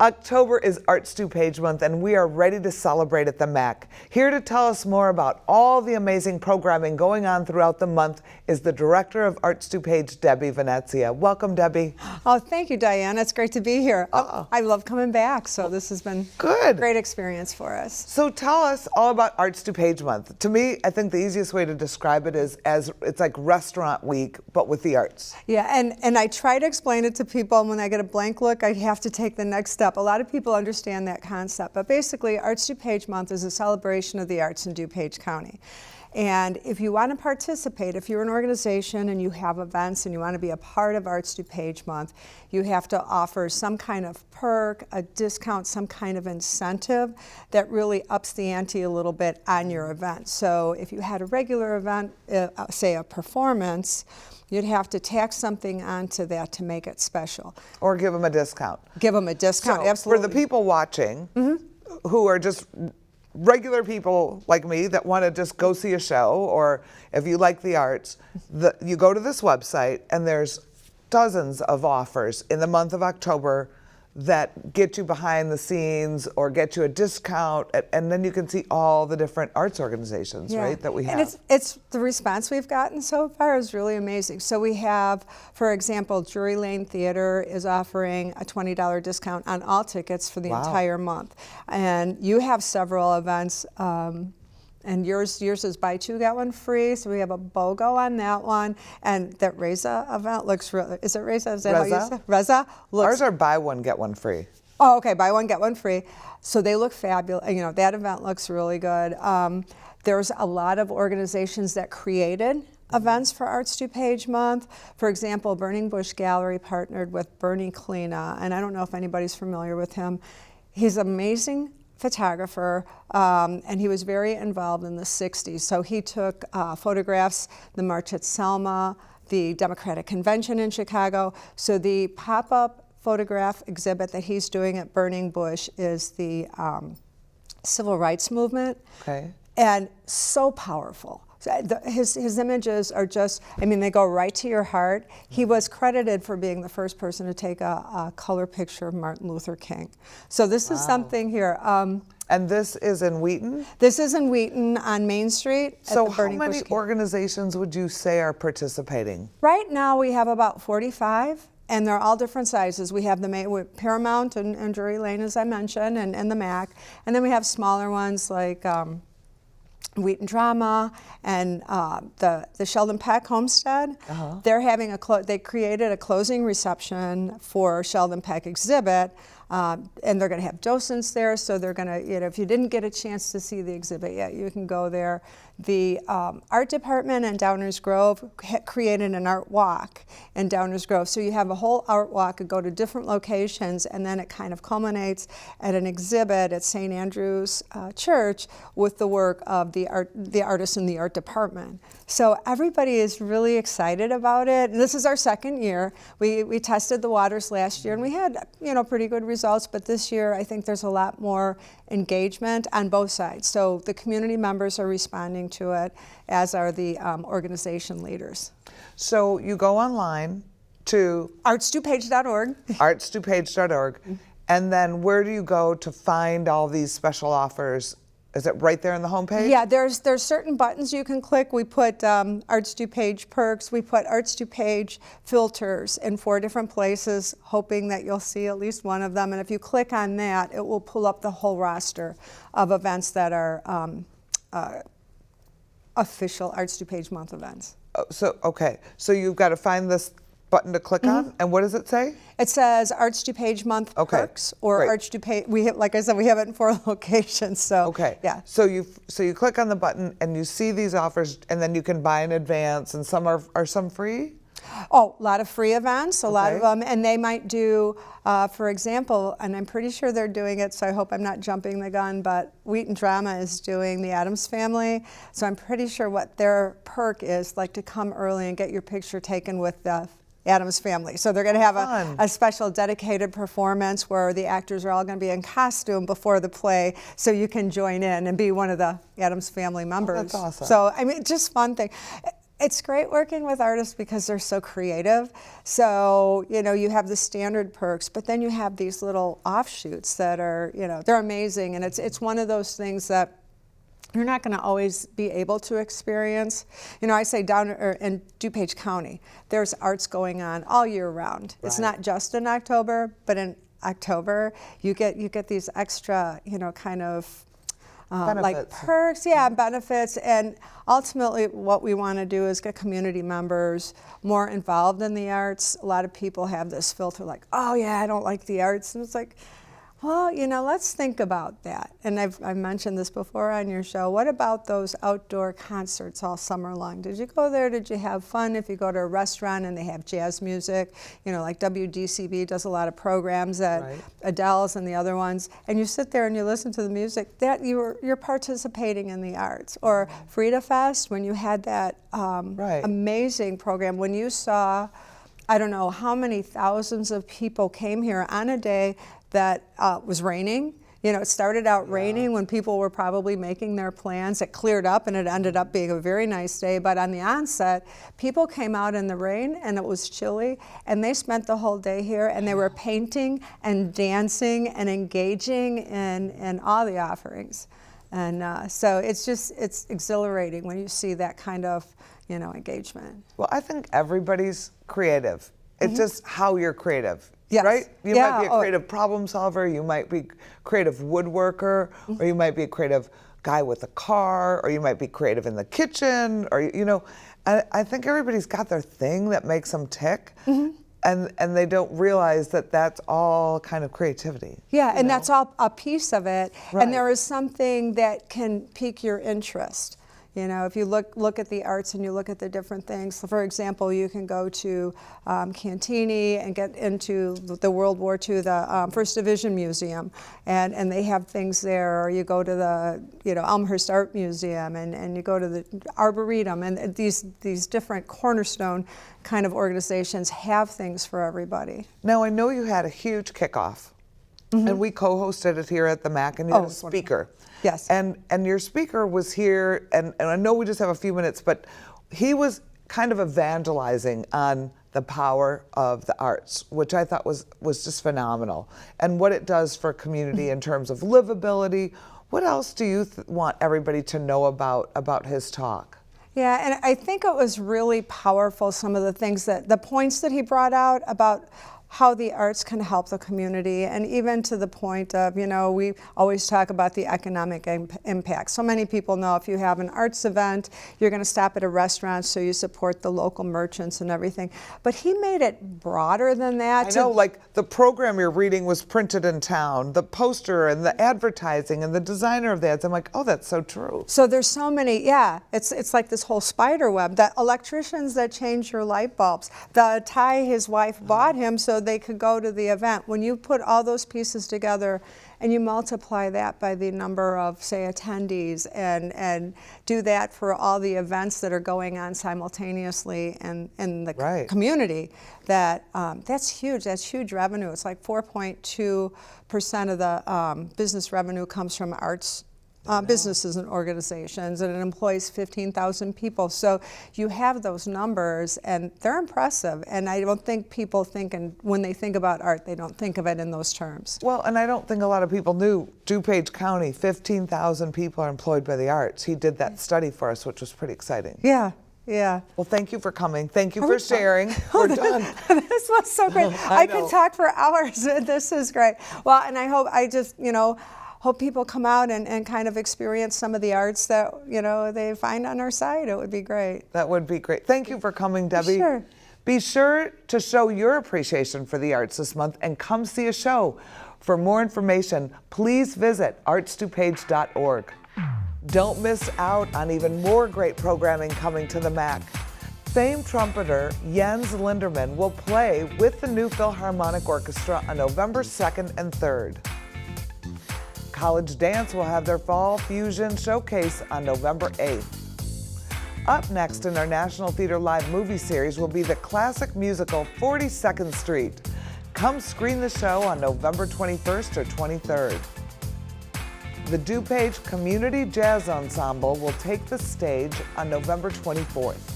October is Arts DuPage Month, and we are ready to celebrate at the MAC. Here to tell us more about all the amazing programming going on throughout the month is the Director of Arts DuPage, Debbie Venezia. Welcome, Debbie. Oh, thank you, Diane. It's great to be here. I love coming back, so this has been a great experience for us. So tell us all about Arts DuPage Month. To me, I think the easiest way to describe it is as it's like restaurant week, but with the arts. Yeah, and I try to explain it to people, and when I get a blank look, I have to take the next step. A lot of people understand that concept, but basically Arts DuPage Month is a celebration of the arts in DuPage County. And if you want to participate, if you're an organization and you have events and you want to be a part of Arts DuPage Month, you have to offer some kind of perk, a discount, some kind of incentive that really ups the ante a little bit on your event. So if you had a regular event, say a performance, you'd have to tack something onto that to make it special. Or give them a discount. Give them a discount, so absolutely. For the people watching who are just regular people like me that want to just go see a show, or if you like the arts, you go to this website and there's dozens of offers in the month of October that get you behind the scenes or get you a discount, and then you can see all the different arts organizations, right, that we have. And it's the response we've gotten so far is really amazing. So we have, for example, Drury Lane Theater is offering a $20 discount on all tickets for the entire month. And you have several events, and yours is buy two, get one free. So we have a BOGO on that one. And that Reza event looks really, is it Reza? Is that how you say it? Reza? Ours are buy one, get one free. Oh, okay, buy one, get one free. So they look fabulous. You know, that event looks really good. There's a lot of organizations that created events for Arts DuPage Month. For example, Burning Bush Gallery partnered with Bernie Kleena, and I don't know if anybody's familiar with him. He's an amazing photographer, and he was very involved in the 60s. So he took photographs, the March at Selma, the Democratic Convention in Chicago. So the pop-up photograph exhibit that he's doing at Burning Bush is the Civil Rights Movement. Okay. And so powerful. His images are just, I mean, they go right to your heart. He was credited for being the first person to take a color picture of Martin Luther King. So this is something here. And this is in Wheaton? This is in Wheaton on Main Street. So how many organizations would you say are participating? Right now we have about 45. And they're all different sizes. We have the Paramount and Drury Lane, as I mentioned, and the MAC. And then we have smaller ones like Wheaton Drama and the Sheldon Peck Homestead. They're having they created a closing reception for Sheldon Peck exhibit, and they're going to have docents there. So they're going to, you know, if you didn't get a chance to see the exhibit yet, you can go there. The art department in Downers Grove created an art walk in Downers Grove. So you have a whole art walk and go to different locations, and then it kind of culminates at an exhibit at St. Andrew's Church with the work of the artists in the art department. So everybody is really excited about it. And this is our second year. We tested the waters last year, and we had, you know, pretty good results. But this year, I think there's a lot more engagement on both sides. So the community members are responding to it, as are the organization leaders. So you go online to arts2page.org. arts2page.org, and then where do you go to find all these special offers? Is it right there on the homepage? Yeah, there's certain buttons you can click. We put Arts DuPage perks. We put Arts DuPage filters in 4 different places, hoping that you'll see at least one of them. And if you click on that, it will pull up the whole roster of events that are official Arts DuPage Month events. So you've got to find this button to click on, and what does it say? It says Arts DuPage Month perks, or Arts DuPage. We have, like I said, we have it in 4 locations. So yeah. So you click on the button and you see these offers, and then you can buy in advance, and some are some free. Oh, a lot of free events, a lot of them, and they might do, for example, and I'm pretty sure they're doing it, so I hope I'm not jumping the gun, but Wheaton Drama is doing the Addams Family, so I'm pretty sure what their perk is, like to come early and get your picture taken with the Addams Family. So they're going to have a special dedicated performance where the actors are all going to be in costume before the play, so you can join in and be one of the Addams Family members. Oh, that's awesome. So, I mean, just fun thing. It's great working with artists because they're so creative. So, you have the standard perks, but then you have these little offshoots that are, they're amazing. And it's one of those things that you're not going to always be able to experience. I say down in DuPage County, there's arts going on all year round. Right. It's not just in October, but in October, you get these extra, kind of like perks, benefits, and ultimately what we want to do is get community members more involved in the arts. A lot of people have this filter like, oh yeah, I don't like the arts, and it's like, well, let's think about that. And I've mentioned this before on your show. What about those outdoor concerts all summer long? Did you go there? Did you have fun? If you go to a restaurant and they have jazz music, like WDCB does a lot of programs at right. Adele's and the other ones, and you sit there and you listen to the music, that you're participating in the arts. Or Frida Fest, when you had that right. amazing program, when you saw, I don't know how many thousands of people came here on a day that was raining. It started out raining when people were probably making their plans. It cleared up and it ended up being a very nice day. But on the onset, people came out in the rain and it was chilly, and they spent the whole day here, and they were painting and dancing and engaging in all the offerings. And so it's exhilarating when you see that kind of engagement. Well, I think everybody's creative. It's just how you're creative. Yes. Right? You might be a creative problem solver, you might be creative woodworker, or you might be a creative guy with a car, or you might be creative in the kitchen, or I think everybody's got their thing that makes them tick. And they don't realize that that's all kind of creativity. Yeah, and that's all a piece of it. Right. And there is something that can pique your interest. If you look at the arts and you look at the different things, so for example, you can go to Cantini and get into the World War II, the 1st Division Museum, and they have things there. Or you go to the Elmhurst Art Museum, and you go to the Arboretum, and these different cornerstone kind of organizations have things for everybody. Now, I know you had a huge kickoff, and we co-hosted it here at the MAC, and you had a speaker. Wonderful. Yes. And your speaker was here, and I know we just have a few minutes, but he was kind of evangelizing on the power of the arts, which I thought was just phenomenal, and what it does for community in terms of livability. What else do you want everybody to know about his talk? Yeah, and I think it was really powerful, some of the points that he brought out about how the arts can help the community, and even to the point of, we always talk about the economic impact. So many people know if you have an arts event, you're going to stop at a restaurant, so you support the local merchants and everything. But he made it broader than that. I know, like the program you're reading was printed in town, the poster and the advertising and the designer of the ads. I'm like, oh, that's so true. So there's so many, it's like this whole spider web. The electricians that change your light bulbs, the tie his wife bought him so they could go to the event. When you put all those pieces together and you multiply that by the number of, say, attendees, and do that for all the events that are going on simultaneously in the community, that's huge. That's huge revenue. It's like 4.2% of the business revenue comes from arts businesses and organizations, and it employs 15,000 people. So you have those numbers, and they're impressive. And I don't think people think, and when they think about art, they don't think of it in those terms. Well, and I don't think a lot of people knew DuPage County, 15,000 people are employed by the arts. He did that study for us, which was pretty exciting. Yeah. Well, thank you for coming. Thank you for sharing. We're done. This was so great. I could talk for hours. This is great. Well, and I just hope people come out and kind of experience some of the arts that they find on our site. It would be great. That would be great. Thank you for coming, Debbie. Sure. Be sure to show your appreciation for the arts this month and come see a show. For more information, please visit arts2page.org. Don't miss out on even more great programming coming to the MAC. Famed trumpeter Jens Linderman will play with the new Philharmonic Orchestra on November 2nd and 3rd. College Dance will have their Fall Fusion Showcase on November 8th. Up next in our National Theater Live movie series will be the classic musical 42nd Street. Come screen the show on November 21st or 23rd. The DuPage Community Jazz Ensemble will take the stage on November 24th.